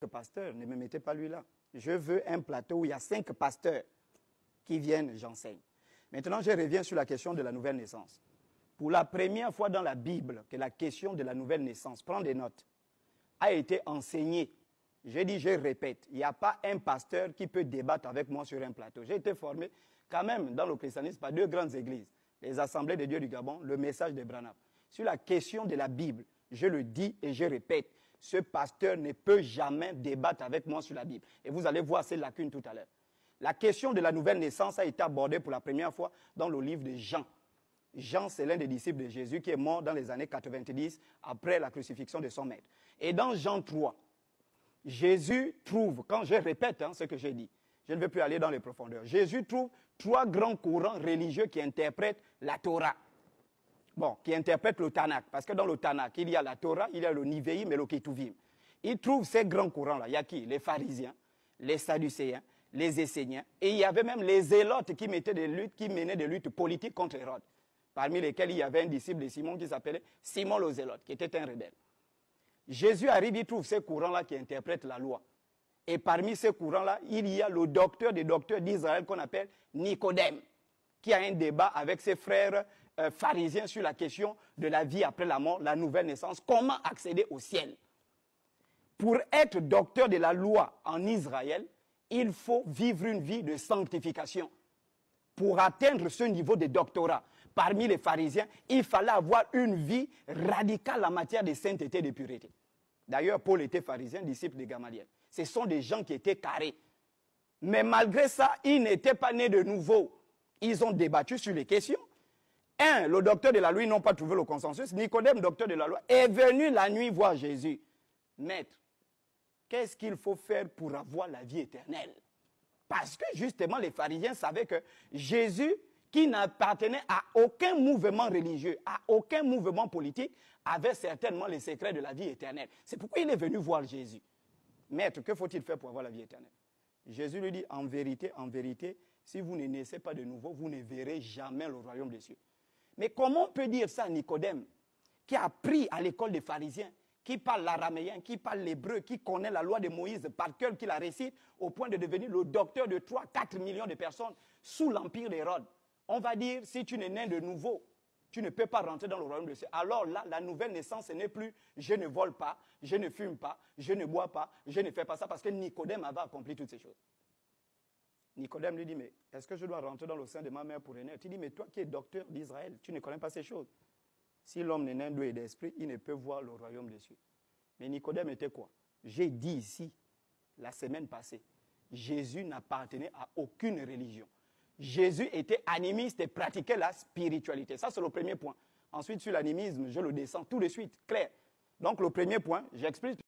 pasteur, ne me mettez pas lui là. Je veux un plateau où il y a 5 pasteurs qui viennent, j'enseigne. Maintenant, je reviens sur la question de la nouvelle naissance. Pour la première fois dans la Bible, que la question de la nouvelle naissance, prends des notes, a été enseignée. J'ai dit, je répète, il n'y a pas un pasteur qui peut débattre avec moi sur un plateau. J'ai été formé quand même dans le christianisme par 2 grandes églises, les Assemblées de Dieu du Gabon, le message de Branham. Sur la question de la Bible, je le dis et je répète, ce pasteur ne peut jamais débattre avec moi sur la Bible. Et vous allez voir ces lacunes tout à l'heure. La question de la nouvelle naissance a été abordée pour la première fois dans le livre de Jean. Jean, c'est l'un des disciples de Jésus qui est mort dans les années 90 après la crucifixion de son maître. Et dans Jean 3, Jésus trouve, quand je répète ce que j'ai dit, je ne vais plus aller dans les profondeurs, Jésus trouve 3 grands courants religieux qui interprètent la Torah. Bon, qui interprètent le Tanakh, parce que dans le Tanakh, il y a la Torah, il y a le Nivéim et le Ketuvim. Il trouve ces grands courants-là. Il y a qui? Les pharisiens, les sadducéens, les esséniens, et il y avait même les zélotes qui menaient des luttes politiques contre Hérode, parmi lesquels il y avait un disciple de Simon qui s'appelait Simon le Zélote, qui était un rebelle. Jésus arrive, il trouve ces courants-là qui interprètent la loi. Et parmi ces courants-là, il y a le docteur des docteurs d'Israël qu'on appelle Nicodème, qui a un débat avec ses frères pharisiens sur la question de la vie après la mort, la nouvelle naissance, comment accéder au ciel. Pour être docteur de la loi en Israël, il faut vivre une vie de sanctification. Pour atteindre ce niveau de doctorat, parmi les pharisiens, il fallait avoir une vie radicale en matière de sainteté et de pureté. D'ailleurs, Paul était pharisien, disciple de Gamaliel. Ce sont des gens qui étaient carrés. Mais malgré ça, ils n'étaient pas nés de nouveau. Ils ont débattu sur les questions. Le docteur de la loi, ils n'ont pas trouvé le consensus. Nicodème, docteur de la loi, est venu la nuit voir Jésus. Maître, qu'est-ce qu'il faut faire pour avoir la vie éternelle? Parce que justement, les pharisiens savaient que Jésus, qui n'appartenait à aucun mouvement religieux, à aucun mouvement politique, avait certainement les secrets de la vie éternelle. C'est pourquoi il est venu voir Jésus. Maître, que faut-il faire pour avoir la vie éternelle? Jésus lui dit, en vérité, si vous ne naissez pas de nouveau, vous ne verrez jamais le royaume des cieux. Mais comment on peut dire ça à Nicodème, qui a appris à l'école des pharisiens, qui parle l'araméen, qui parle l'hébreu, qui connaît la loi de Moïse par cœur, qui la récite, au point de devenir le docteur de 3-4 millions de personnes sous l'empire d'Hérode? On va dire, si tu n'es né de nouveau, tu ne peux pas rentrer dans le royaume de Dieu. Alors là, la nouvelle naissance, ce n'est plus « je ne vole pas, je ne fume pas, je ne bois pas, je ne fais pas ça » parce que Nicodème avait accompli toutes ces choses. Nicodème lui dit, mais est-ce que je dois rentrer dans le sein de ma mère pour naître? Il dit, mais toi qui es docteur d'Israël, tu ne connais pas ces choses. Si l'homme n'est né d'eau et d'esprit, il ne peut voir le royaume des cieux. Mais Nicodème était quoi? J'ai dit ici, la semaine passée, Jésus n'appartenait à aucune religion. Jésus était animiste et pratiquait la spiritualité. Ça, c'est le premier point. Ensuite, sur l'animisme, je le descends tout de suite, clair. Donc, le premier point, j'explique.